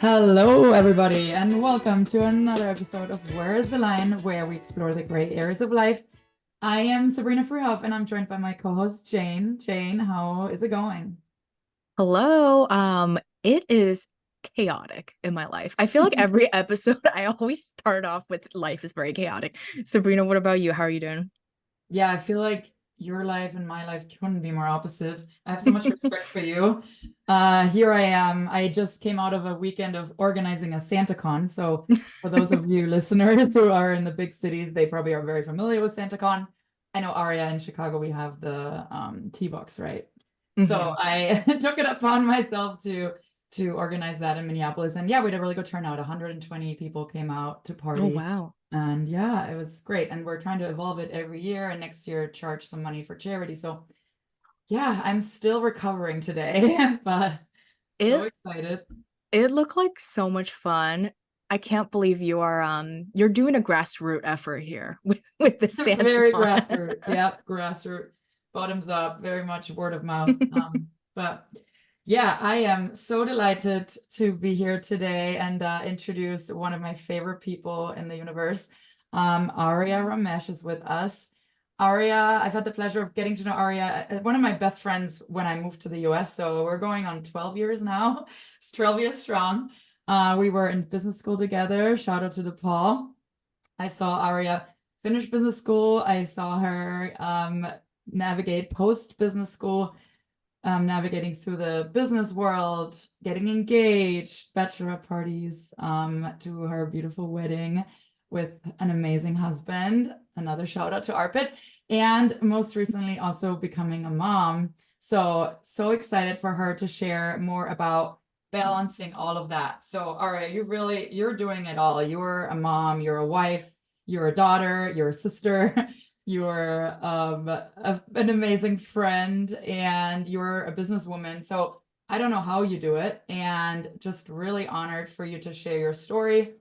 Hello, everybody, and welcome to another episode of Where is the Line, where we explore the gray areas of life. I am Sabrina Fruhoff, and I'm joined by my co-host Jane. Jane, how is it going? Hello. It is chaotic in my life. I feel like every episode I always start off with life is very chaotic. Sabrina, what about you? How are you doing? Yeah, I feel like your life and my life couldn't be more opposite. I have so much respect for you. Here I am. I just came out of a weekend of organizing a SantaCon. So for those of you listeners who are in the big cities, they probably are very familiar with SantaCon. I know Arya in Chicago, we have the T-Box, right? So Mhm. I took it upon myself to organize that in Minneapolis. And yeah, we had a really good turnout. 120 people came out to Oh, party. wow. And yeah, it was great. And we're trying to evolve it every year and next year charge some money for charity. So yeah, I'm still recovering today, but so It excited. it looked like so much fun. I can't believe you're doing a grassroots effort here with the Santa Very Con. grassroots. Yep, grassroots, bottoms up, very much word of mouth. But yeah, I am so delighted to be here today and introduce one of my favorite people in the universe. Arya Ramesh is with us. Arya, I've had the pleasure of getting to know Arya, one of my best friends when I moved to the US. So we're going on 12 years now. It's 12 years strong. We were in business school together. Shout out to DePaul. I saw Arya finish business school. I saw her navigate post business school, navigating through the business world, getting engaged, bachelorette parties, to her beautiful wedding with an amazing husband. Another shout out to Arpit. And most recently, also becoming a mom. So excited for her to share more about balancing all of that. So, Arya, you're doing it all. You're a mom, you're a wife, you're a daughter, you're a sister. You're an amazing friend and you're a businesswoman. So I don't know how you do it, and just really honored for you to share your story.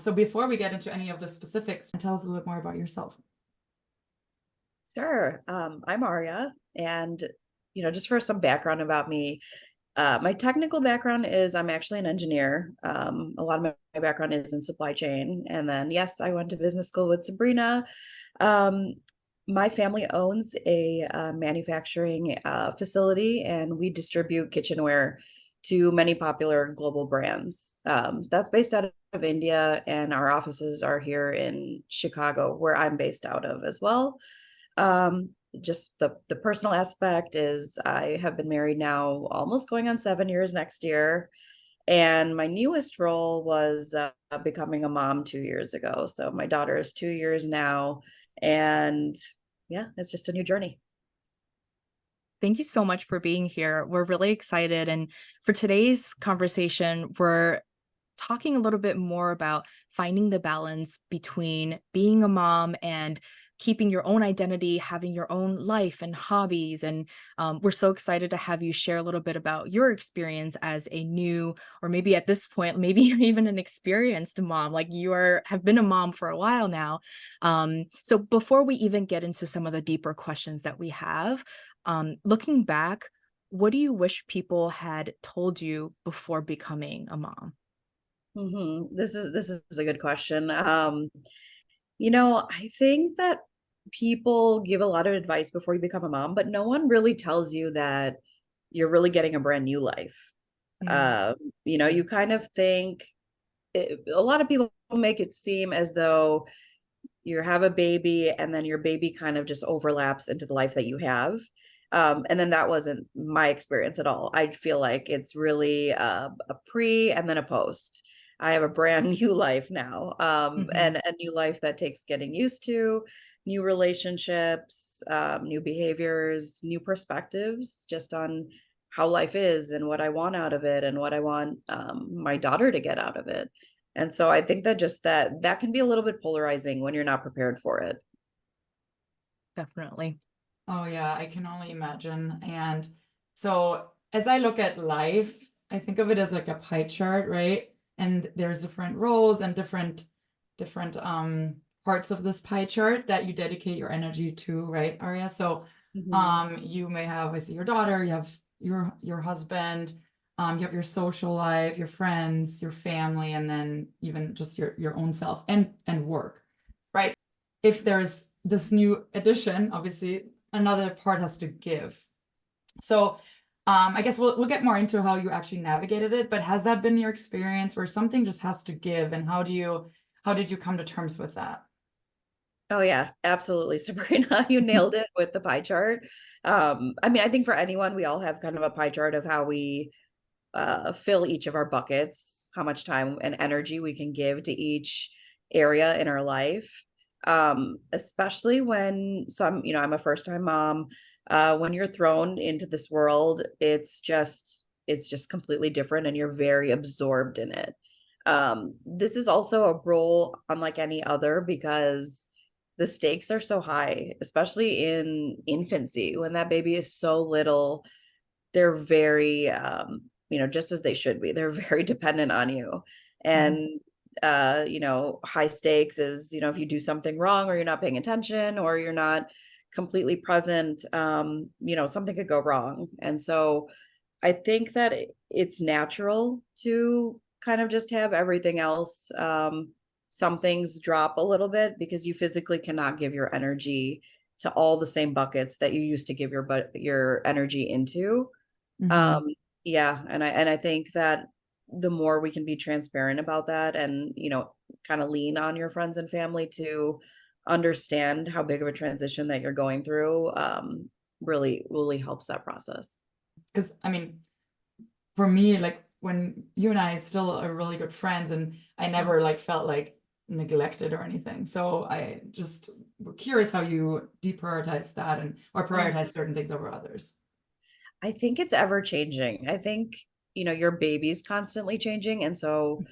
So before we get into any of the specifics, tell us a little bit more about yourself. Sure. I'm Arya, and just for some background about me, my technical background is I'm actually an engineer. A lot of my background is in supply chain, and then yes, I went to business school with Sabrina. Um, my family owns a manufacturing facility, and we distribute kitchenware to many popular global brands. That's based out of India, and our offices are here in Chicago, where I'm based out of as well. Just the personal aspect is I have been married now almost going on 7 years next year. And my newest role was becoming a mom 2 years ago. So my daughter is 2 years now. And yeah, it's just a new journey. Thank you so much for being here. We're really excited. And for today's conversation, we're talking a little bit more about finding the balance between being a mom and keeping your own identity, having your own life and hobbies. And we're so excited to have you share a little bit about your experience as a new, or maybe at this point, maybe even an experienced mom. Like have been a mom for a while now. So before we even get into some of the deeper questions that we have, looking back, what do you wish people had told you before becoming a mom? This is a good question. I think that people give a lot of advice before you become a mom, but no one really tells you that you're really getting a brand new life. Mm, Um, you kind of think a lot of people make it seem as though you have a baby and then your baby kind of just overlaps into the life that you have. And then that wasn't my experience at all. I feel like it's really a pre and then a post. I have a brand new life now, mhm. and a new life that takes getting used to, new relationships, new behaviors, new perspectives just on how life is and what I want out of it and what I want my daughter to get out of it. And so I think that just that can be a little bit polarizing when you're not prepared for it. Definitely. Oh yeah, I can only imagine. And so as I look at life, I think of it as like a pie chart, right? And there's different roles and different parts of this pie chart that you dedicate your energy to, right, Arya? So Mhm. you may have, I see your daughter, you have your husband, You have your social life, your friends, your family, and then even just your own self and work, right? If there's this new addition, obviously another part has to give. So I guess we'll get more into how you actually navigated it, but has that been your experience where something just has to give, and how did you come to terms with that? Oh yeah, absolutely. Sabrina, you nailed it with the pie chart. I mean, I think for anyone, we all have kind of a pie chart of how we fill each of our buckets, how much time and energy we can give to each area in our life. Especially when I'm a first time mom. When you're thrown into this world, it's just completely different and you're very absorbed in it. This is also a role unlike any other because the stakes are so high, especially in infancy when that baby is so little. They're very just as they should be, they're very dependent on you. And high stakes is, if you do something wrong or you're not paying attention or you're not completely present, something could go wrong. And so I think that it's natural to kind of just have everything else, some things drop a little bit because you physically cannot give your energy to all the same buckets that you used to give your energy into. Mhm. um yeah, and I think that the more we can be transparent about that and kind of lean on your friends and family to understand how big of a transition that you're going through, really really helps that process. Because I mean, for me, like when you and I still are really good friends, and I never like felt like neglected or anything. So I just were curious how you deprioritize that and or Mhm. prioritize certain things over others. I think it's ever changing. I think, your baby's constantly changing. And so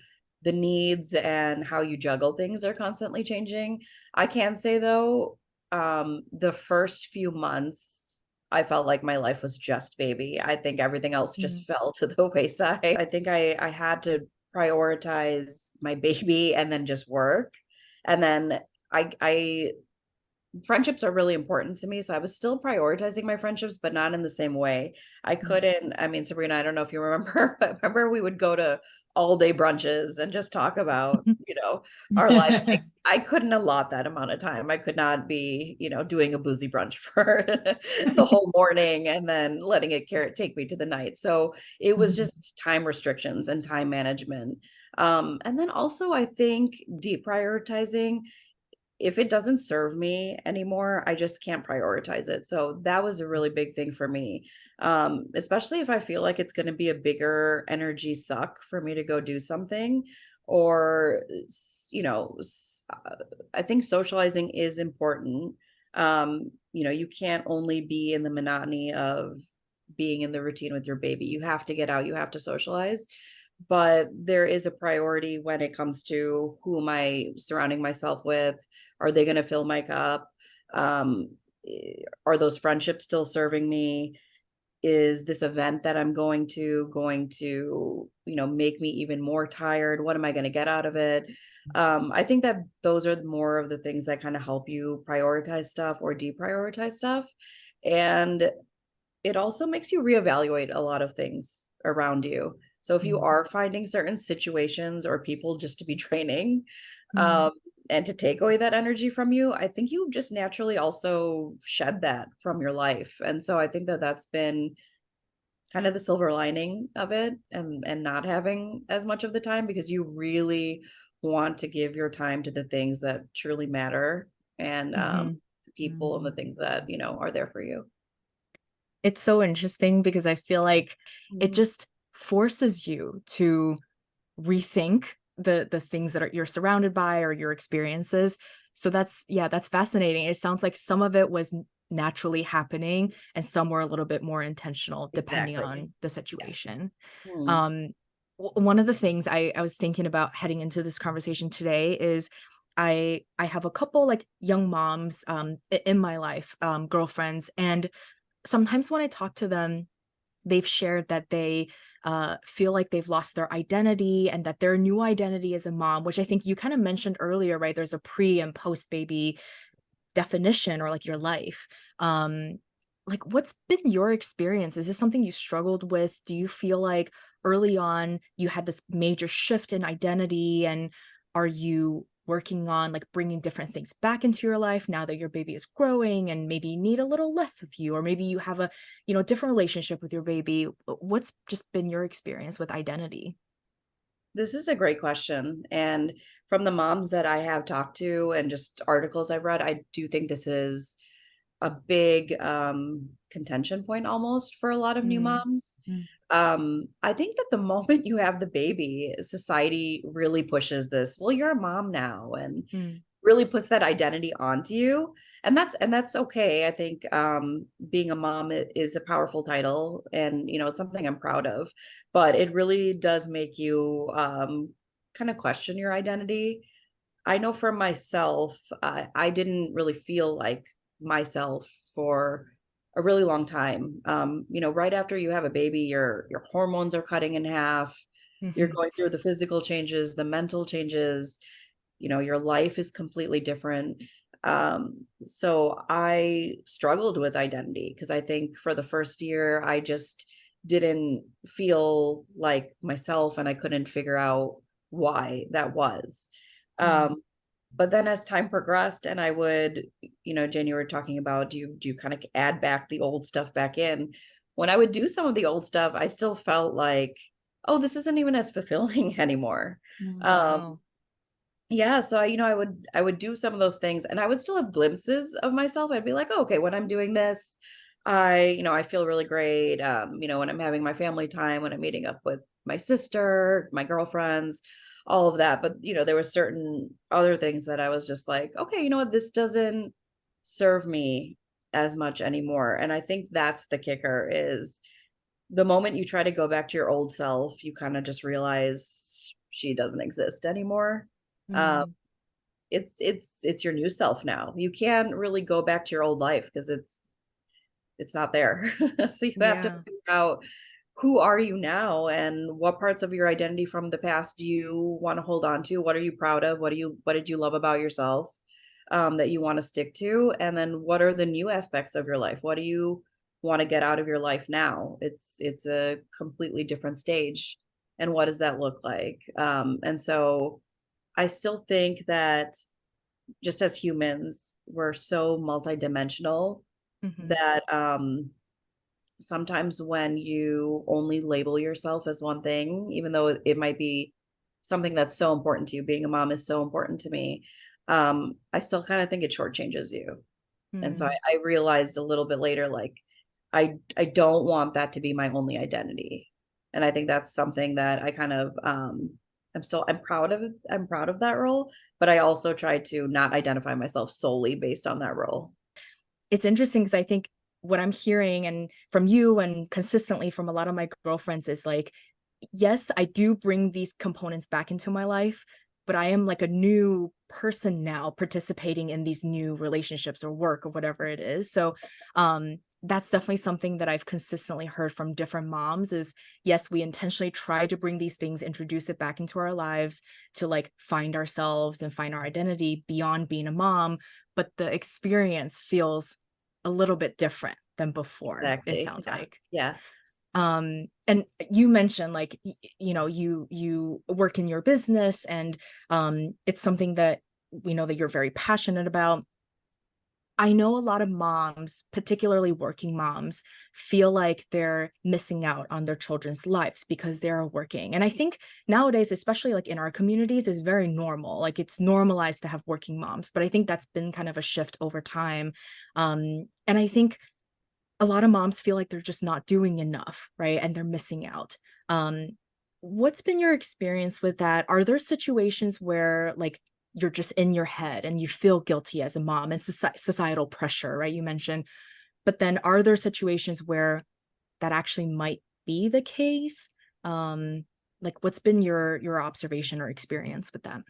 the needs and how you juggle things are constantly changing. I can say though, the first few months, I felt like my life was just baby. I think everything else just Mhm. fell to the wayside. I think I had to prioritize my baby and then just work. And then I friendships are really important to me, so I was still prioritizing my friendships, but not in the same way. I mean, Sabrina, I don't know if you remember, but remember we would go to all day brunches and just talk about, our lives. I couldn't allot that amount of time. I could not be, doing a boozy brunch for the whole morning and then letting it take me to the night. So it was Mhm. just time restrictions and time management. And then also I think deprioritizing, if it doesn't serve me anymore, I just can't prioritize it. So that was a really big thing for me. Especially if I feel like it's going to be a bigger energy suck for me to go do something, or, I think socializing is important. You can't only be in the monotony of being in the routine with your baby. You have to get out, you have to socialize. But there is a priority when it comes to who am I surrounding myself with? Are they going to fill my cup? Are those friendships still serving me? Is this event that I'm going to make me even more tired? What am I going to get out of it? I think that those are more of the things that kind of help you prioritize stuff or deprioritize stuff. And it also makes you reevaluate a lot of things around you. So if you Mhm. are finding certain situations or people just to be draining, Mhm. um, and to take away that energy from you, I think you just naturally also shed that from your life. And so I think that that's been kind of the silver lining of it, and not having as much of the time because you really want to give your time to the things that truly matter, and Mhm. the people and the things that are there for you. It's so interesting because I feel like it Mhm. just forces you to rethink the things that you're surrounded by or your experiences. So that's fascinating. It sounds like some of it was naturally happening and some were a little bit more intentional depending Exactly. on the Yeah. situation. Mhm. Um, one of the things I was thinking about heading into this conversation today is I have a couple like young moms in my life, girlfriends, and sometimes when I talk to them, they've shared that they feel like they've lost their identity and that their new identity as a mom, which I think you kind of mentioned earlier, right? There's a pre and post baby definition or like your life. Like what's been your experience? Is this something you struggled with? Do you feel like early on you had this major shift in identity, and are you working on like bringing different things back into your life now that your baby is growing and maybe you need a little less of you, or maybe you have a, different relationship with your baby? What's just been your experience with identity? This is a great question. And from the moms that I have talked to and just articles I've read, I do think this is a big contention point almost for a lot of new Mm, moms. Mm. I think that the moment you have the baby, society really pushes this, well, you're a mom now, and mm, really puts that identity onto you. And that's okay. I think being a mom is a powerful title, and it's something I'm proud of, but it really does make you kind of question your identity. I know for myself, I didn't really feel like myself for a really long time. Right after you have a baby, your hormones are cutting in half. You're mhm, going through the physical changes, the mental changes. Your life is completely different. So I struggled with identity because I think for the first year, I just didn't feel like myself, and I couldn't figure out why that was. mm, Um, but then as time progressed, and I would, Jane, you were talking about, do you kind of add back the old stuff back in? When I would do some of the old stuff, I still felt like, oh, this isn't even as fulfilling anymore. wow. Yeah, so I would do some of those things, and I would still have glimpses of myself. I'd be like, oh, okay, when I'm doing this, I feel really great. When I'm having my family time, when I'm meeting up with my sister, my girlfriends, all of that. But there were certain other things that I was just like, okay, you know what, this doesn't serve me as much anymore. And I think that's the kicker, is the moment you try to go back to your old self, you kind of just realize she doesn't exist anymore. Um, Mm, it's your new self now. You can't really go back to your old life because it's not there. So you have to yeah. figure out, who are you now, and what parts of your identity from the past do you want to hold on to? What are you proud of? What did you love about yourself, that you want to stick to? And then what are the new aspects of your life? What do you want to get out of your life now? It's a completely different stage. And what does that look like? And so I still think that just as humans, we're so multidimensional Mhm, that sometimes when you only label yourself as one thing, even though it might be something that's so important to you, being a mom is so important to me, I still kind of think it shortchanges you. And so mm. I realized a little bit later, like, I don't want that to be my only identity. And I think that's something that I kind of I'm proud of that role, but I also try to not identify myself solely based on that role. It's interesting because I think what I'm hearing and from you and consistently from a lot of my girlfriends is like, yes, I do bring these components back into my life, but I am like a new person now participating in these new relationships or work or whatever it is. So, that's definitely something that I've consistently heard from different moms is yes, we intentionally try to bring these things, introduce it back into our lives to like find ourselves and find our identity beyond being a mom, but the experience feels a little bit different than before, it Exactly. sounds Yeah. like. Yeah. And you mentioned like you work in your business, and it's something that we know that you're very passionate about. I know a lot of moms, particularly working moms, feel like they're missing out on their children's lives because they're working. And I think nowadays, especially like in our communities, is very normal. Like it's normalized to have working moms, but I think that's been kind of a shift over time. And I think a lot of moms feel like they're just not doing enough, right? And they're missing out. Um, what's been your experience with that? Are there situations where like you're just in your head and you feel guilty as a mom and societal pressure, right? You mentioned, but then are there situations where that actually might be the case? Um, like what's been your observation or experience with that?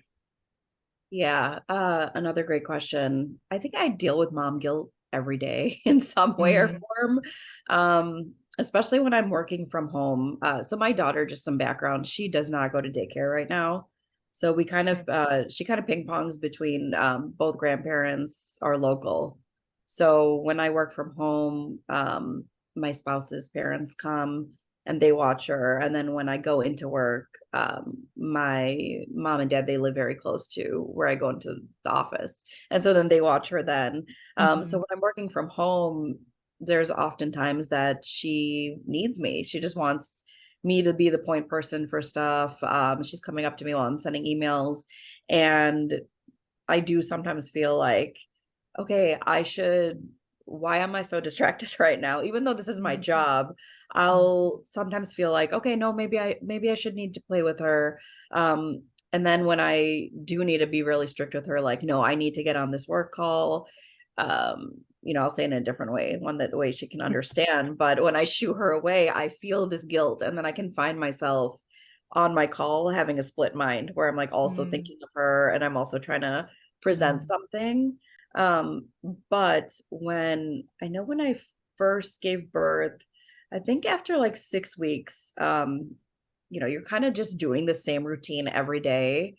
Yeah, another great question. I think I deal with mom guilt every day in some way or Mm, form, especially when I'm working from home. So my daughter, just some background, she does not go to daycare right now. So we kind of, okay. she kind of ping pongs between both grandparents are local. So when I work from home, my spouse's parents come. and they watch her. And then when I go into work, my mom and dad, they live very close to where I go into the office. And so then they watch her then. So when I'm working from home, there's often times that she needs me. She just wants me to be the point person for stuff. She's coming up to me while I'm sending emails. And I do sometimes feel like, okay, why am I so distracted right now? Even though this is my job, I'll sometimes feel like, okay, no, maybe I should need to play with her. And then when I do need to be really strict with her, like, no, I need to get on this work call. I'll say it in a different way, one that the way she can understand. But when I shoo her away, I feel this guilt, and then I can find myself on my call having a split mind where I'm like also thinking of her, and I'm also trying to present something. But when I first gave birth, I think after like 6 weeks, you're kind of just doing the same routine every day.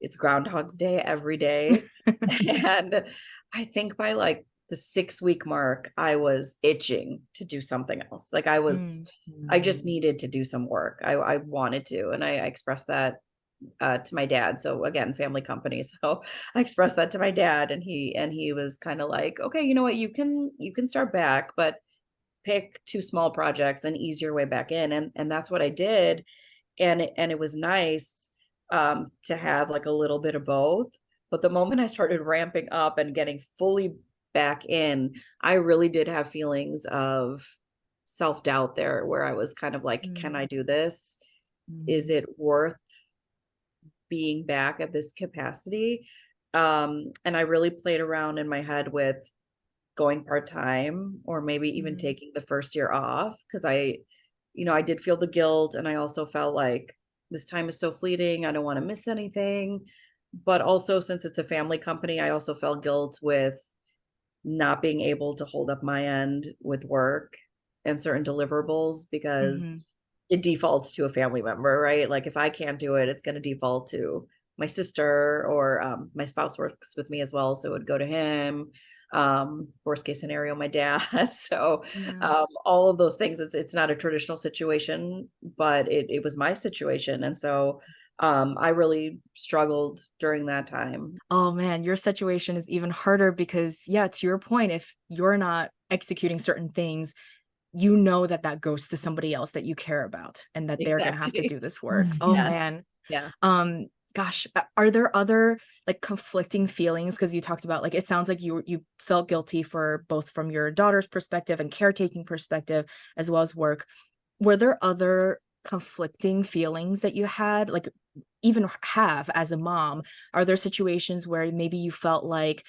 It's Groundhog's Day every day. And I think by like the 6 week mark, I was itching to do something else. Like I just needed to do some work. I wanted to, and I expressed that to my dad. So again, family company. So I expressed that to my dad, and he was kind of like, okay, you know what, you can start back, but pick 2 small projects and ease your way back in. And that's what I did. And it was nice to have like a little bit of both. But the moment I started ramping up and getting fully back in, I really did have feelings of self-doubt there, where I was kind of like, can I do this? Is it worth being back at this capacity? And I really played around in my head with going part-time, or maybe even taking the first year off, because I did feel the guilt, and I also felt like this time is so fleeting. I don't want to miss anything. But also, since it's a family company, I also felt guilt with not being able to hold up my end with work and certain deliverables, because it defaults to a family member, right? Like if I can't do it, it's going to default to my sister, or my spouse works with me as well, so it would go to him. Worst case scenario, my dad. So all of those things, it's not a traditional situation, but it was my situation. And so I really struggled during that time. Oh man, your situation is even harder because, yeah, to your point, if you're not executing certain things, you know that goes to somebody else that you care about, and that they're going to have to Exactly. do this work. Oh Yes. man. Yeah. Gosh, are there other like conflicting feelings? Because you talked about, like, it sounds like you felt guilty for both from your daughter's perspective and caretaking perspective, as well as work. Were there other conflicting feelings that you had, like even have as a mom? Are there situations where maybe you felt like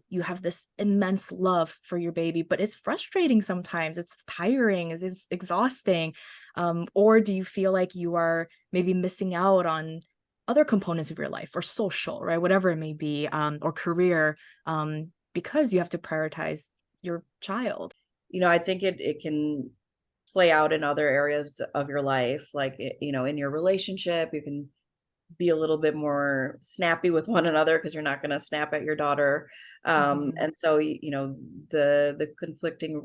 you have this immense love for your baby, but it's frustrating sometimes, it's tiring, it's exhausting, or do you feel like you are maybe missing out on other components of your life, or social, right, whatever it may be, or career, because you have to prioritize your child? I think it can play out in other areas of your life, like in your relationship, you can be a little bit more snappy with one another, because you're not going to snap at your daughter. And so the conflicting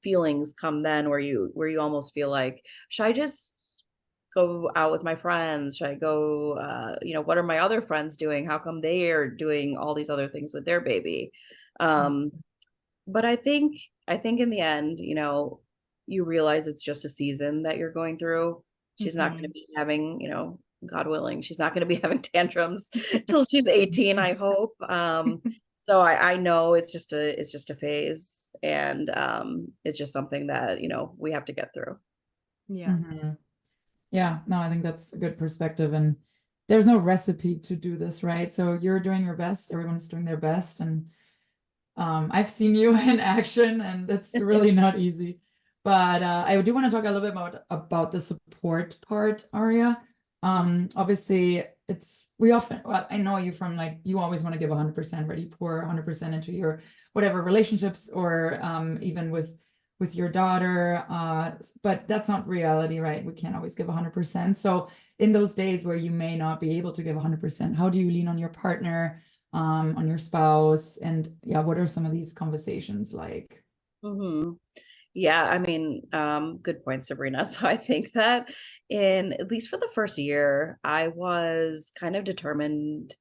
feelings come then, where you almost feel like, should I just go out with my friends? Should I go, what are my other friends doing? How come they are doing all these other things with their baby? But I think in the end, you realize it's just a season that you're going through. She's not going to be having, God willing, she's not going to be having tantrums till she's 18, I hope. So I know it's just a phase, and it's just something that, we have to get through. Yeah. Yeah, no, I think that's a good perspective. And there's no recipe to do this, right? So you're doing your best, everyone's doing their best. And I've seen you in action, and it's really not easy. But I do want to talk a little bit about the support part, Arya. Obviously, I know you from, like, you always want to give 100%, ready, pour 100% into your whatever relationships, or even with your daughter. But that's not reality, right? We can't always give 100%. So in those days where you may not be able to give 100%, how do you lean on your partner, on your spouse? And yeah, what are some of these conversations like? Yeah, I mean, good point, Sabrina. So I think that in at least for the first year, I was kind of determined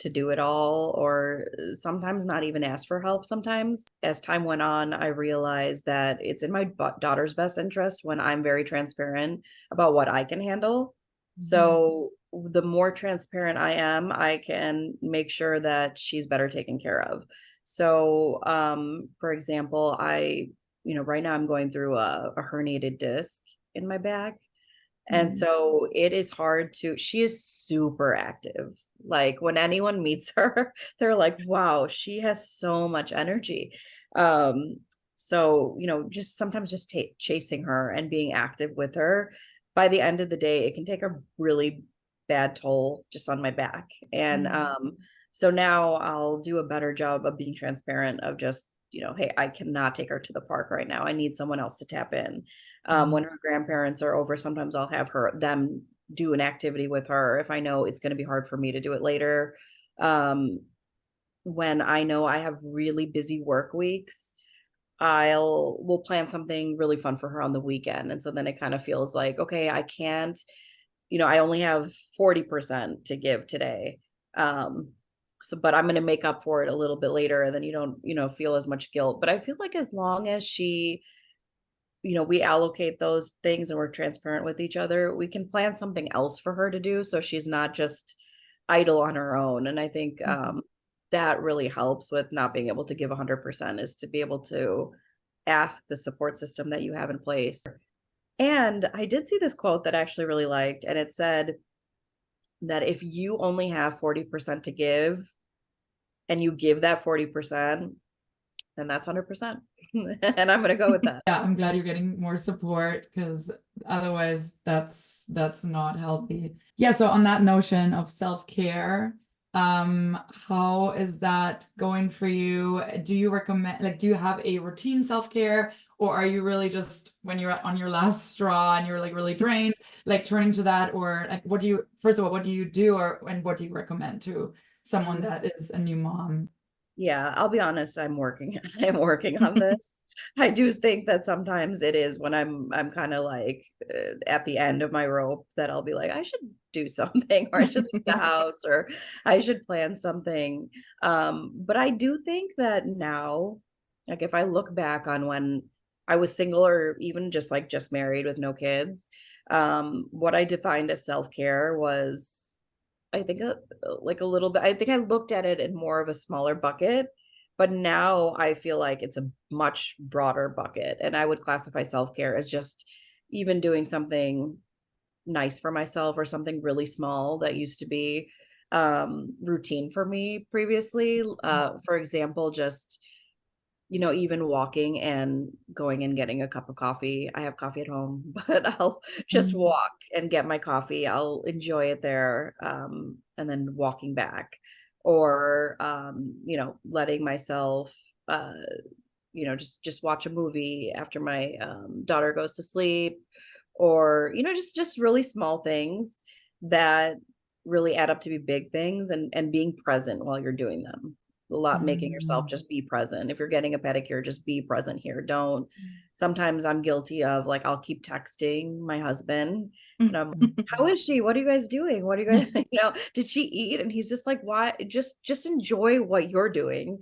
to do it all, or sometimes not even ask for help sometimes. As time went on, I realized that it's in my daughter's best interest when I'm very transparent about what I can handle. So the more transparent I am, I can make sure that she's better taken care of. So, for example, right now I'm going through a herniated disc in my back. And Mm. so it is hard she is super active. Like when anyone meets her, they're like, wow, she has so much energy. Um, so, just sometimes just chasing her and being active with her, by the end of the day, it can take a really bad toll just on my back. And so now I'll do a better job of being transparent of just, hey, I cannot take her to the park right now. I need someone else to tap in. When her grandparents are over, sometimes I'll have them do an activity with her if I know it's going to be hard for me to do it later. Um, when I know I have really busy work weeks, we'll plan something really fun for her on the weekend. And so then it kind of feels like, okay, I can't, I only have 40% to give today. But I'm going to make up for it a little bit later. And then you don't, feel as much guilt. But I feel like as long as we allocate those things and we're transparent with each other, we can plan something else for her to do so she's not just idle on her own. And I think that really helps with not being able to give 100%, is to be able to ask the support system that you have in place. And I did see this quote that I actually really liked, and it said that if you only have 40% to give and you give that 40%, then that's 100%. And I'm going to go with that. Yeah, I'm glad you're getting more support, because otherwise that's not healthy. Yeah, so on that notion of self-care, how is that going for you? Do you recommend, like, do you have a routine self-care, or are you really just, when you're on your last straw and you're like really drained, like turning to that? Or like, first of all, what do you do, and what do you recommend to someone that is a new mom? Yeah, I'll be honest, I'm working I'm working on this. I do think that sometimes it is when I'm kind of like at the end of my rope that I'll be like, I should do something, or I should leave the house, or I should plan something. But I do think that now, like if I look back on when I was single, or even just married with no kids, what I defined as self-care was, I think, like a little bit. I think I looked at it in more of a smaller bucket, but now I feel like it's a much broader bucket. And I would classify self-care as just even doing something nice for myself, or something really small that used to be routine for me previously. For example, just even walking and going and getting a cup of coffee. I have coffee at home, but I'll just walk and get my coffee. I'll enjoy it there. And then walking back, or, letting myself, just watch a movie after my daughter goes to sleep, or, just really small things that really add up to be big things, and being present while you're doing them. A lot, making yourself just be present. If you're getting a pedicure, just be present here. Don't Sometimes I'm guilty of, like, I'll keep texting my husband and I'm like, how is she? What are you guys doing? What are you guys, did she eat? And he's just like, why? Just enjoy what you're doing.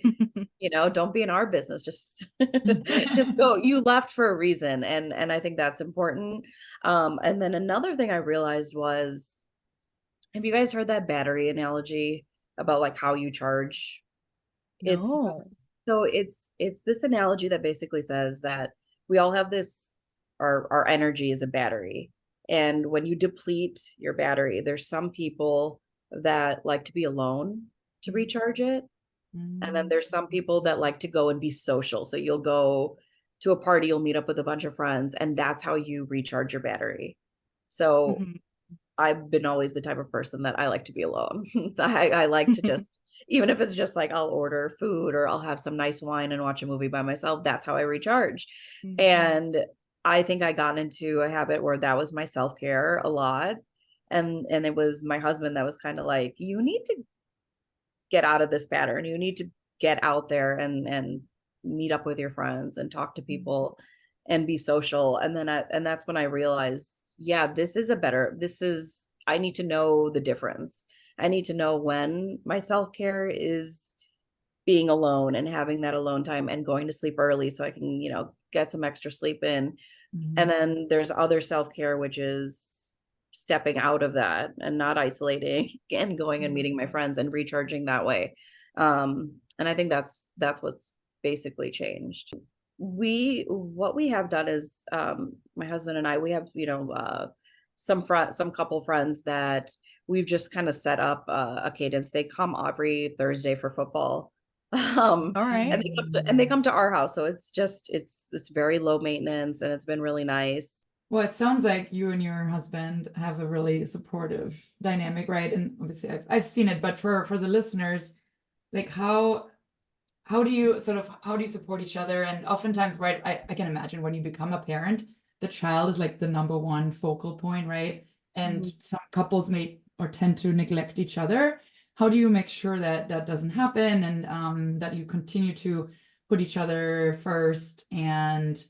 Don't be in our business. Just just go. You left for a reason. And I think that's important. And then another thing I realized was, have you guys heard that battery analogy about like how you charge? It's No. so it's this analogy that basically says that we all have this, our energy is a battery. And when you deplete your battery, there's some people that like to be alone to recharge it. And then there's some people that like to go and be social. So you'll go to a party, you'll meet up with a bunch of friends, and that's how you recharge your battery. So Mhm. I've been always the type of person that I like to be alone. I like to just, even if it's just like I'll order food or I'll have some nice wine and watch a movie by myself, that's how I recharge. And I think I got into a habit where that was my self-care a lot. And it was my husband that was kind of like, you need to get out of this pattern. You need to get out there and meet up with your friends and talk to people. and be social. And then and that's when I realized, yeah, I need to know the difference. I need to know when my self-care is being alone and having that alone time and going to sleep early so I can, get some extra sleep in. And Mhm. then there's other self-care, which is stepping out of that and not isolating and going and meeting my friends and recharging that way. And I think that's what's basically changed. What we have done is, my husband and I, we have, some couple friends that we've just kind of set up a cadence. They come every Thursday for football. All right. And they come to our house. So it's very low maintenance and it's been really nice. Well, it sounds like you and your husband have a really supportive dynamic, right? And obviously I've seen it, but for the listeners, like how do you support each other? And oftentimes, right, I can imagine when you become a parent, the child is like the number one focal point, right? And Mhm. some couples may or tend to neglect each other. How do you make sure that that doesn't happen, and that you continue to put each other first and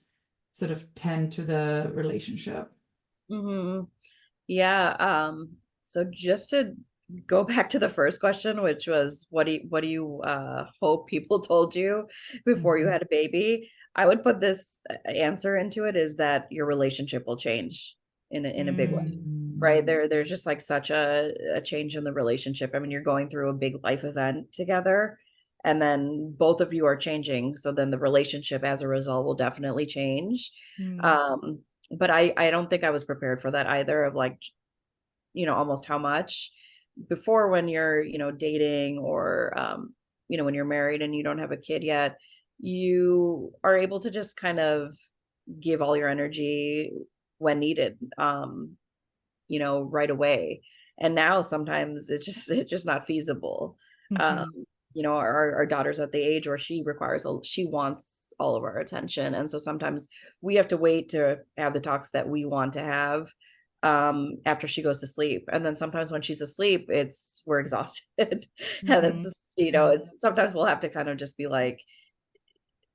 sort of tend to the relationship? Mhm. Yeah. So just to go back to the first question, which was what do you hope people told you before you Mhm. had a baby? I would put this answer into it is that your relationship will change in a big way. Right. Mm. There's just like such a change in the relationship. I mean, you're going through a big life event together and then both of you are changing. So then the relationship as a result will definitely change. Mm, Um, but I don't think I was prepared for that either of like, almost how much before when you're, dating or, when you're married and you don't have a kid yet, you are able to just kind of give all your energy when needed, right away. And now sometimes it's just not feasible. Um, mhm, our daughter's at the age where she wants all of our attention. And so sometimes we have to wait to have the talks that we want to have after she goes to sleep. And then sometimes when she's asleep, we're exhausted. And it's mhm, just, it's sometimes we'll have to kind of just be like,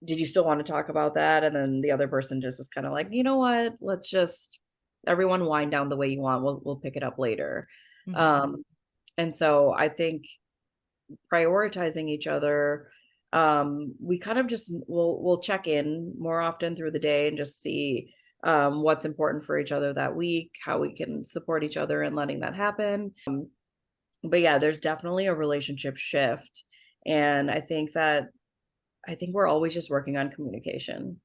did you still want to talk about that? And then the other person just is kind of like, you know what? Let's just everyone wind down the way you want. We'll pick it up later. mhm, Um, and so I think prioritizing each other, we kind of just we'll check in more often through the day and just see what's important for each other that week, how we can support each other in letting that happen. But yeah, there's definitely a relationship shift. And I think we're always just working on communication.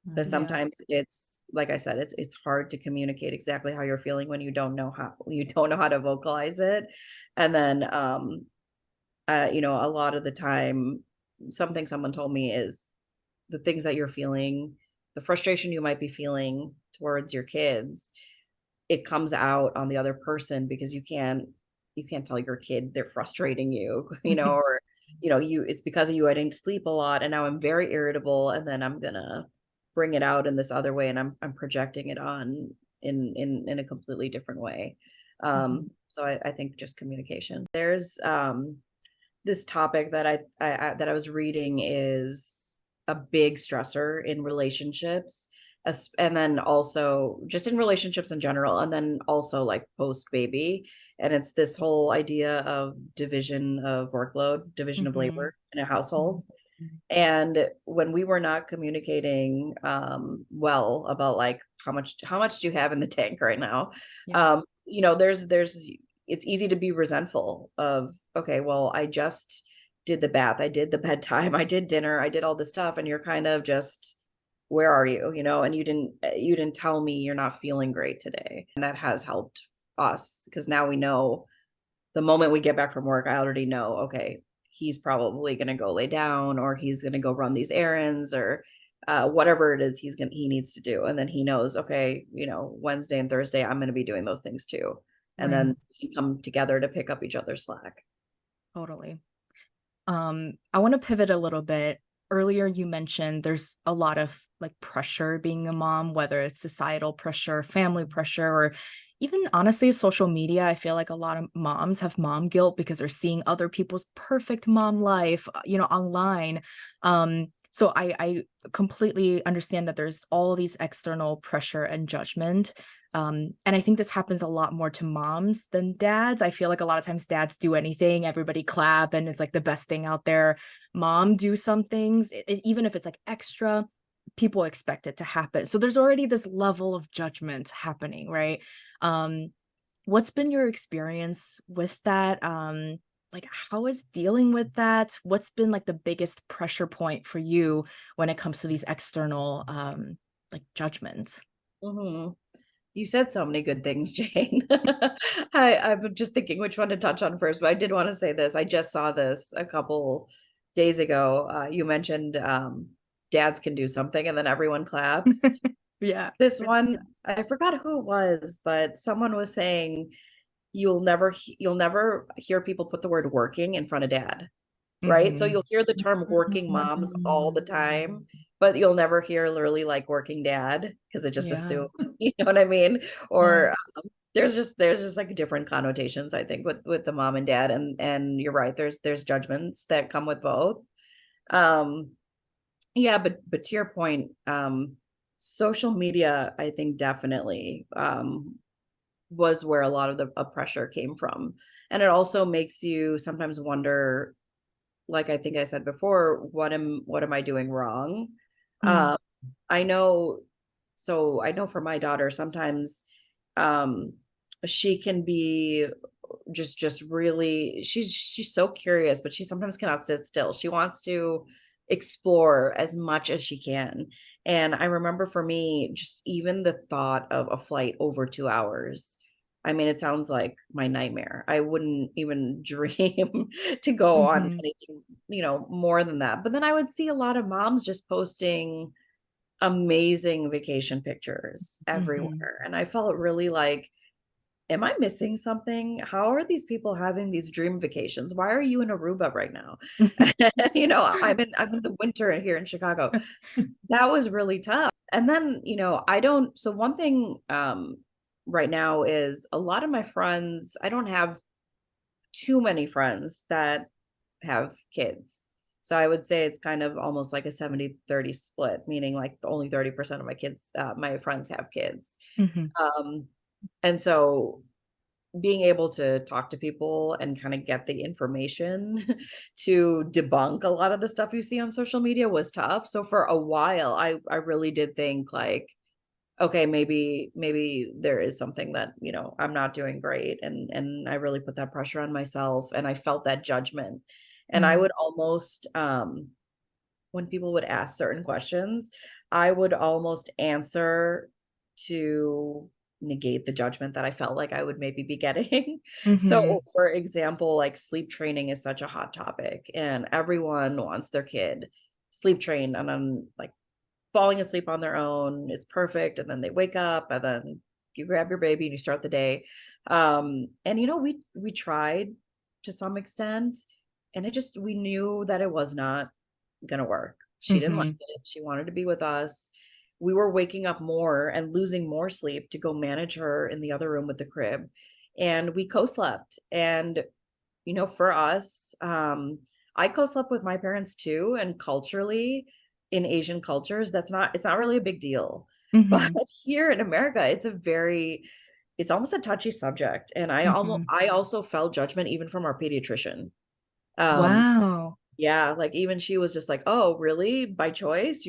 Because Right. yeah, sometimes it's like I said, it's hard to communicate exactly how you're feeling when you don't know how to vocalize it. And then a lot of the time something someone told me is the things that you're feeling, the frustration you might be feeling towards your kids, it comes out on the other person because you can't tell your kid they're frustrating you, or it's because of you I didn't sleep a lot and now I'm very irritable and then I'm gonna bring it out in this other way and I'm projecting it on in a completely different way. mhm, So I think just communication. There's this topic that that I was reading is a big stressor in relationships, and then also just in relationships in general, and then also like post baby. And it's this whole idea of division of workload, division of mhm, labor in a household. Mhm. And when we were not communicating well about like how much do you have in the tank right now, yeah, there's it's easy to be resentful of, okay, well, I just did the bath, I did the bedtime, I did dinner, I did all this stuff, and you're kind of just, where are you, and you didn't tell me you're not feeling great today. And that has helped us because now we know the moment we get back from work, I already know, okay, he's probably going to go lay down or he's going to go run these errands or whatever it is he needs to do. And then he knows, okay, Wednesday and Thursday, I'm going to be doing those things too. And right, then we come together to pick up each other's slack. totally. I want to pivot a little bit. Earlier, you mentioned there's a lot of like pressure being a mom, whether it's societal pressure, family pressure, or even honestly, social media. I feel like a lot of moms have mom guilt because they're seeing other people's perfect mom life, online. So I completely understand that there's all these external pressure and judgment. And I think this happens a lot more to moms than dads. I feel like a lot of times dads do anything, everybody clap, and it's like the best thing out there. Mom do some things, even if it's like extra, people expect it to happen. So there's already this level of judgment happening, right? Um, what's been your experience with that? Like, how is dealing with that? What's been like the biggest pressure point for you when it comes to these external like judgments? Mhm. You said so many good things, Jane. I'm just thinking which one to touch on first, but I did want to say this. I just saw this a couple days ago. You mentioned dads can do something and then everyone claps. Yeah. This one, I forgot who it was, but someone was saying you'll never hear people put the word working in front of dad. Right? So Hmm. you'll hear the term working moms all the time, but you'll never hear literally like working dad because it just Yeah. assume, you know what I mean? Yeah. Or there's just like different connotations, I think, with the mom and dad, and you're right, there's judgments that come with both. Um, yeah, but to your point, social media, I think definitely was where a lot of the pressure came from. And it also makes you sometimes wonder, like I think I said before, what am I doing wrong? Mm. Um, I know, so I know for my daughter, sometimes um she can be just really, she's so curious, but she sometimes cannot sit still. She wants to explore as much as she can. And I remember for me, just even the thought of a flight over 2 hours, I mean, it sounds like my nightmare. I wouldn't even dream to go on Hmm. anything, more than that. But then I would see a lot of moms just posting amazing vacation pictures Hmm. everywhere. And I felt really like, am I missing something? How are these people having these dream vacations? Why are you in Aruba right now? And, I'm in the winter here in Chicago. That was really tough. And then, I don't, so one thing right now is a lot of my friends, I don't have too many friends that have kids. So I would say it's kind of almost like a 70-30 split, meaning like only 30% of my kids, my friends have kids. Hmm. Um, and so being able to talk to people and kind of get the information to debunk a lot of the stuff you see on social media was tough. So for a while, I really did think like, okay, maybe there is something that, I'm not doing great. And I really put that pressure on myself and I felt that judgment. And I Mm. would almost when people would ask certain questions, I would almost answer to negate the judgment that I felt like I would maybe be getting. Hmm. So, for example, like sleep training is such a hot topic, and everyone wants their kid sleep trained and then like falling asleep on their own. It's perfect. And then they wake up, and then you grab your baby and you start the day. And we tried to some extent, and we knew that it was not gonna work. She didn't like Hmm. it. She wanted to be with us. We were waking up more and losing more sleep to go manage her in the other room with the crib. And we co-slept. And, for us, I co-slept with my parents too. And culturally, in Asian cultures, it's not really a big deal. But Hmm. here in America, it's almost a touchy subject. And Hmm. I also felt judgment even from our pediatrician. Um, Wow. yeah, like, even she was just like, "Oh, really? By choice?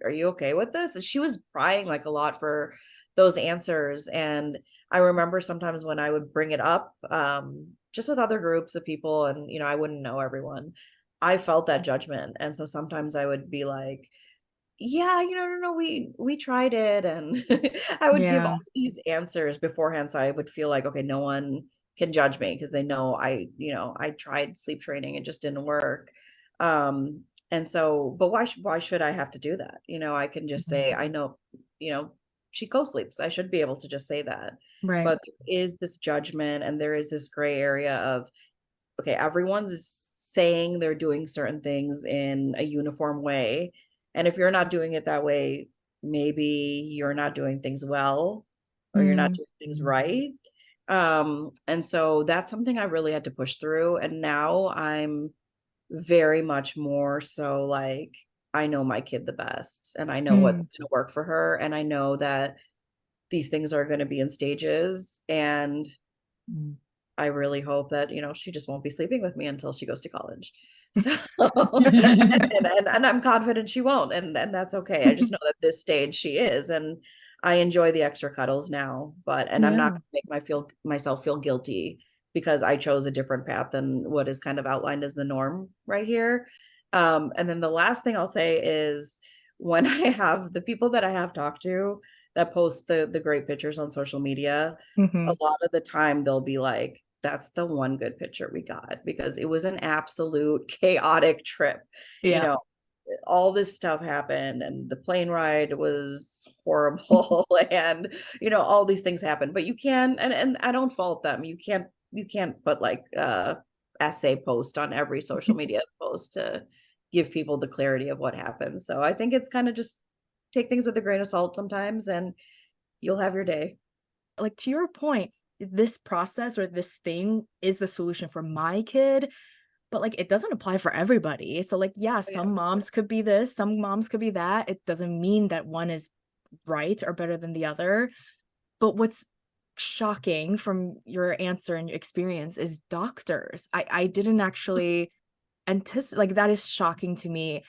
Are you okay with this?" And she was prying, like, a lot for those answers, and I remember sometimes when I would bring it up, just with other groups of people and, I wouldn't know everyone, I felt that judgment, and so sometimes I would be like, "Yeah, no, we tried it," and I would give all Yeah. these answers beforehand, so I would feel like, "Okay, no one can judge me because they know I tried sleep training, it just didn't work." And so, but why should I have to do that? I can just say, I know, you know, she co-sleeps. I should be able to just say that. Right. But there is this judgment and there is this gray area of, okay, everyone's saying they're doing certain things in a uniform way. And if you're not doing it that way, maybe you're not doing things well or you're not Mm. doing things right. And so that's something I really had to push through. And now I'm very much more so like, I know my kid the best, and I know what's going to work for her, and I know that these things are going to be in stages, and I really hope that, she just won't be sleeping with me until she goes to college. So, and I'm confident she won't, and that's okay. I just know that this stage she is, and I enjoy the extra cuddles now, and I'm not Yeah. going to make myself feel guilty because I chose a different path than what is kind of outlined as the norm right here. And then the last thing I'll say is when I have the people that I have talked to that post the great pictures on social media, a lot of the time they'll be like, that's the one good picture we got because it was an absolute chaotic trip. You Yeah. know, all this stuff happened and the plane ride was horrible and all these things happened. But you can, and I don't fault them. You can't put like essay post on every social media post to give people the clarity of what happened. So I think it's kind of just take things with a grain of salt sometimes and you'll have your day. Like to your point, this process or this thing is the solution for my kid, but like it doesn't apply for everybody. So like, yeah, Oh, yeah, some moms could be this, some moms could be that. It doesn't mean that one is right or better than the other. But what's shocking from your answer and your experience is doctors. I didn't actually anticipate, like that is shocking to me.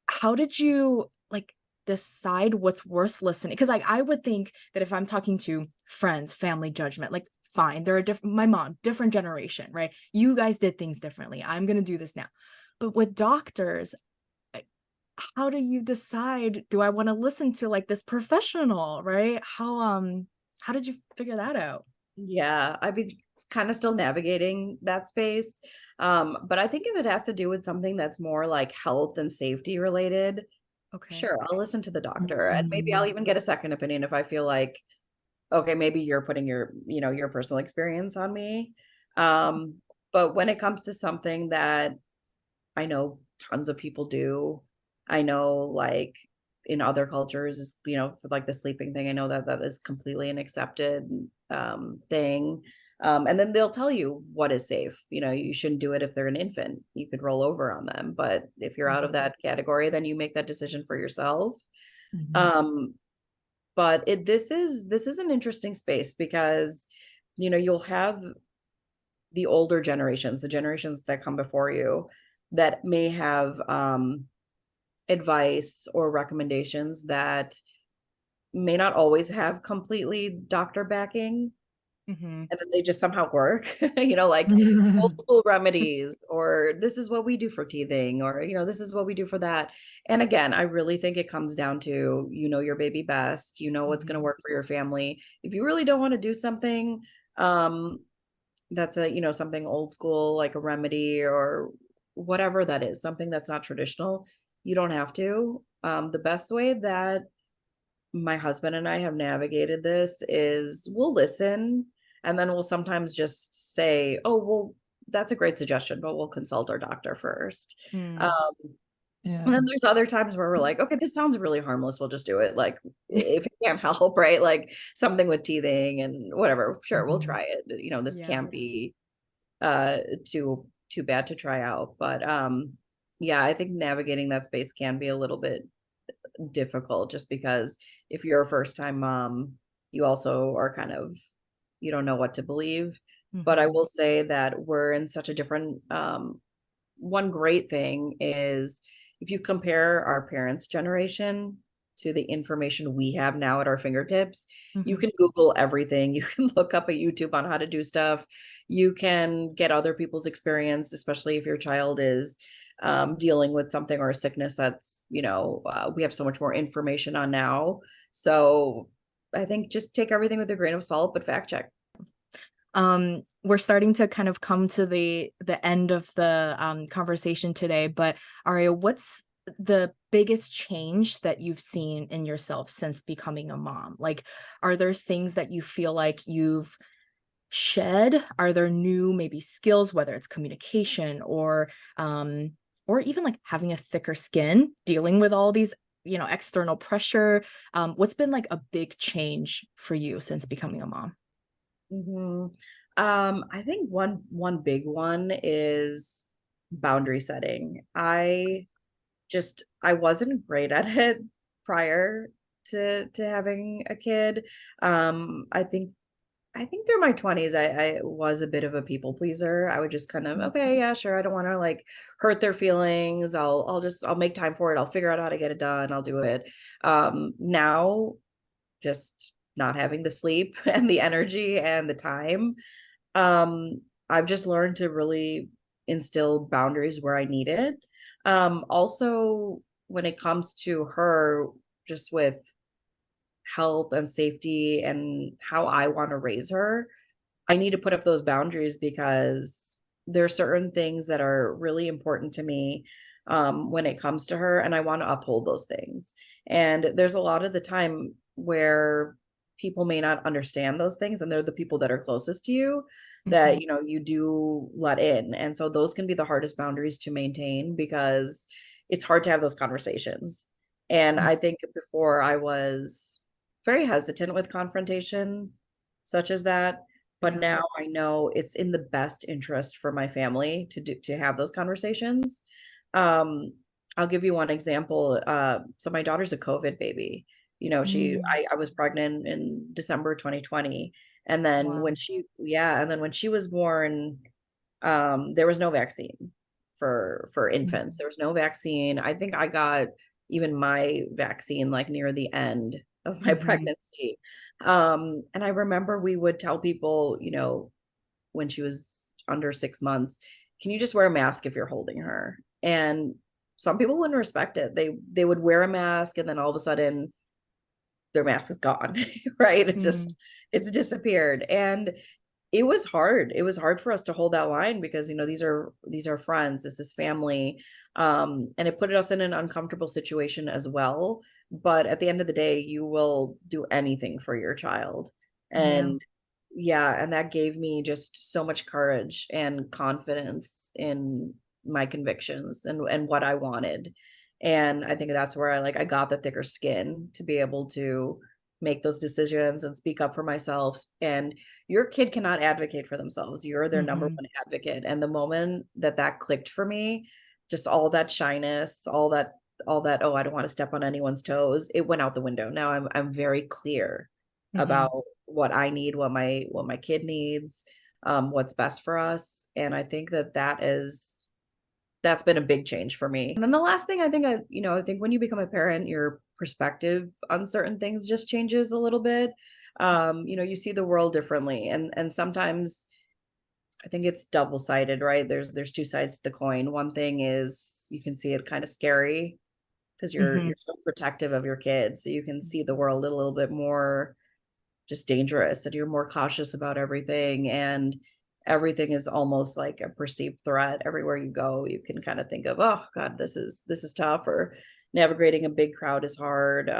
How did you like decide what's worth listening? Because like I would think that if I'm talking to friends, family judgment, like fine, they're a different, my mom, different generation, right? You guys did things differently. I'm gonna do this now. But with doctors, how do you decide, do I want to listen to like this professional, right? How did you figure that out? Yeah, I've been kind of still navigating that space. But I think if it has to do with something that's more like health and safety related, Okay. sure, I'll listen to the doctor and maybe I'll even get a second opinion if I feel like, okay, maybe you're putting your personal experience on me. But when it comes to something that I know tons of people do. I know like in other cultures is, for like the sleeping thing, I know that that is completely an accepted thing. And then they'll tell you what is safe. You shouldn't do it if they're an infant. You could roll over on them. But if you're out of that category, then you make that decision for yourself. Um, but this is an interesting space because you'll have the older generations, the generations that come before you, that may have advice or recommendations that may not always have completely doctor backing. Mm-hmm. And then they just somehow work, like old school remedies, or this is what we do for teething, or, this is what we do for that. And again, I really think it comes down to, your baby best, what's going to work for your family. If you really don't want to do something, um, that's something old school, like a remedy or whatever that is, something that's not traditional, you don't have to. The best way that my husband and I have navigated this is we'll listen and then we'll sometimes just say, oh, well, that's a great suggestion, but we'll consult our doctor first. Mm. um, Yeah. and then there's other times where we're like, okay, this sounds really harmless, we'll just do it, like if it can't help, right, like something with teething and whatever, sure, we'll try it. This Yeah. can't be too bad to try out. But yeah, I think navigating that space can be a little bit difficult just because if you're a first time mom, you also are kind of, you don't know what to believe. But I Mm-hmm. will say that we're in such a different one great thing is if you compare our parents' generation to the information we have now at our fingertips, you Mm-hmm. can Google everything. You can look up a YouTube on how to do stuff. You can get other people's experience, especially if your child is dealing with something or a sickness that's, we have so much more information on now. So I think just take everything with a grain of salt, but fact check. We're starting to kind of come to the end of the conversation today, but Arya, what's the biggest change that you've seen in yourself since becoming a mom? Like, are there things that you feel like you've shed? Are there new maybe skills, whether it's communication or even like having a thicker skin, dealing with all these, external pressure? What's been like a big change for you since becoming a mom? Mhm. I think one big one is boundary setting. I I wasn't great at it prior to having a kid. I think through my 20s, I was a bit of a people pleaser. I would just kind of, okay, yeah, sure. I don't want to like hurt their feelings. I'll make time for it. I'll figure out how to get it done. I'll do it. Now just not having the sleep and the energy and the time. I've just learned to really instill boundaries where I need it. Also when it comes to her, just with health and safety and how I want to raise her, I need to put up those boundaries because there are certain things that are really important to me when it comes to her, and I want to uphold those things. And there's a lot of the time where people may not understand those things, and they're the people that are closest to you that, Mhm. you know, you do let in. And so those can be the hardest boundaries to maintain because it's hard to have those conversations. And I think before I was very hesitant with confrontation, such as that. But Yeah. now I know it's in the best interest for my family to have those conversations. Um, I'll give you one example. So my daughter's a COVID baby. You know, Mm. I was pregnant in December 2020. And then Wow. and then when she was born, there was no vaccine for infants. Mhm. There was no vaccine. I think I got even my vaccine like near the end of my Mhm. pregnancy. And I remember we would tell people, you know, when she was under 6 months, can you just wear a mask if you're holding her? And some people wouldn't respect it. They would wear a mask and then all of a sudden their mask is gone, right? Mm. It's disappeared. And it was hard. It was hard for us to hold that line because, you know, these are friends, this is family. And it put us in an uncomfortable situation as well. But at the end of the day, you will do anything for your child. Yeah. And yeah, and that gave me just so much courage and confidence in my convictions and what I wanted. And I think that's where I got the thicker skin to be able to make those decisions and speak up for myself. And your kid cannot advocate for themselves. You're their number Mhm. one advocate. And the moment that that clicked for me, just all that shyness, all that, oh, I don't want to step on anyone's toes, it went out the window. Now I'm very clear about Mhm. what I need, what my kid needs, what's best for us. And I think that's been a big change for me. And then the last thing I think when you become a parent, your perspective on certain things just changes a little bit. You know, you see the world differently, and sometimes I think it's double-sided, right? There's two sides to the coin. One thing is you can see it kind of scary because you're Mhm. so protective of your kids, so you can see the world a little bit more just dangerous and you're more cautious about everything, and everything is almost like a perceived threat everywhere you go. You can kind of think of, oh god, this is tough, or navigating a big crowd is hard.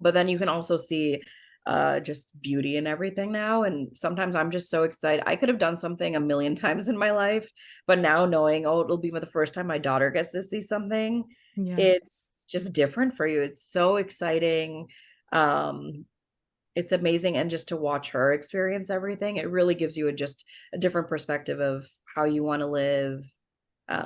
But then you can also see just beauty in everything now, and sometimes I'm just so excited. I could have done something a million times in my life, but now knowing, oh, it'll be the first time my daughter gets to see something, Yeah. it's just different for you. It's so exciting. um it's amazing, and just to watch her experience everything, it really gives you just a different perspective of how you want to live,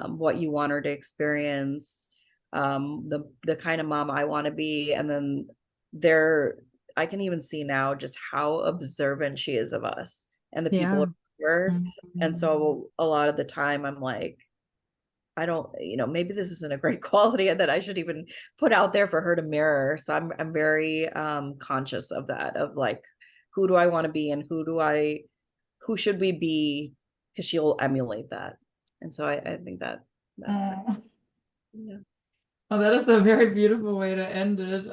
what you want her to experience, the kind of mom I want to be. And then there, I can even see now just how observant she is of us and the people Yeah. around her. And Mhm. so a lot of the time I'm like, I don't, maybe this isn't a great quality that I should even put out there for her to mirror. So I'm very conscious of that, of like, who do I want to be and who should we be? Because she'll emulate that. And so I think that Oh, yeah. oh, that is a very beautiful way to end it.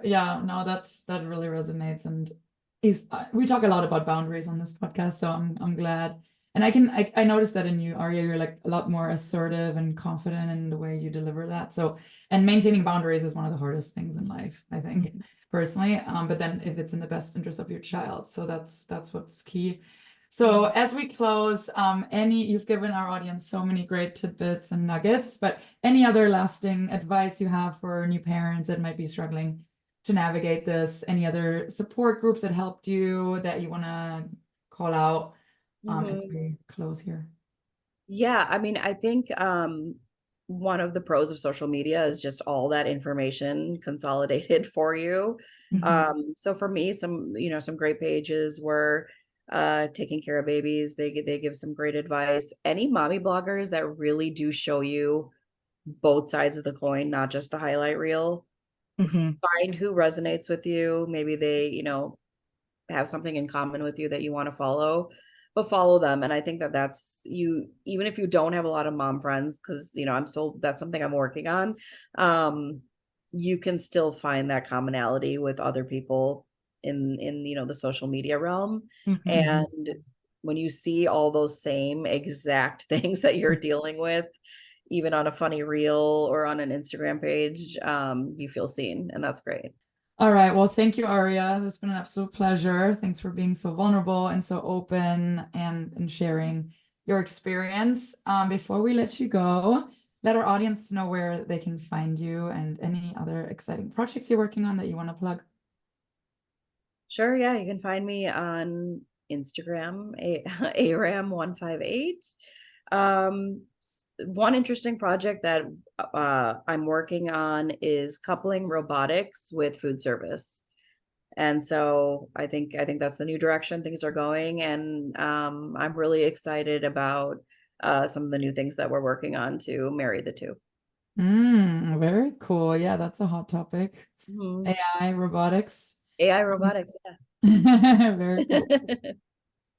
Yeah, no, that really resonates, and we talk a lot about boundaries on this podcast, so I'm glad. And I noticed that in you, Arya, you're like a lot more assertive and confident in the way you deliver that. So, and maintaining boundaries is one of the hardest things in life, I think, Mhm. personally. But then if it's in the best interest of your child, so that's what's key. So Mhm. as we close, you've given our audience so many great tidbits and nuggets, but any other lasting advice you have for new parents that might be struggling to navigate this? Any other support groups that helped you that you want to call out as Mhm. we close here? Yeah, I mean, I think one of the pros of social media is just all that information consolidated for you. So for me, some great pages were taking care of babies. They give some great advice. Any mommy bloggers that really do show you both sides of the coin, not just the highlight reel. Mhm. Find who resonates with you. Maybe they, have something in common with you that you want to follow, but follow them. And I think that that's you, even if you don't have a lot of mom friends, because that's something I'm working on. You can still find that commonality with other people in the social media realm. Mhm. And when you see all those same exact things that you're dealing with, even on a funny reel or on an Instagram page, you feel seen, and that's great. All right. Well, thank you, Arya. It's been an absolute pleasure. Thanks for being so vulnerable and so open and sharing your experience. Before we let you go, let our audience know where they can find you and any other exciting projects you're working on that you want to plug. Sure, yeah, you can find me on Instagram, aram158. One interesting project that I'm working on is coupling robotics with food service. And so I think that's the new direction things are going, and I'm really excited about some of the new things that we're working on to marry the two. Very cool. Yeah, that's a hot topic. Mhm. AI, robotics. AI robotics, Very cool. yeah.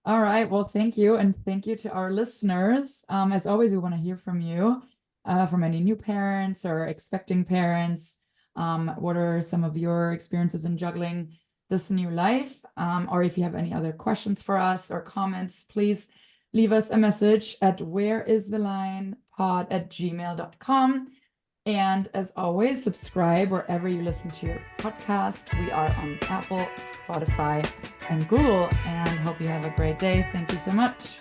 All right. Well, thank you. And thank you to our listeners. As always, we want to hear from you, from any new parents or expecting parents. What are some of your experiences in juggling this new life? Or if you have any other questions for us or comments, please leave us a message at whereisthelinepod@gmail.com. And as always, subscribe wherever you listen to your podcast. We are on Apple, Spotify, and Google. And hope you have a great day. Thank you so much.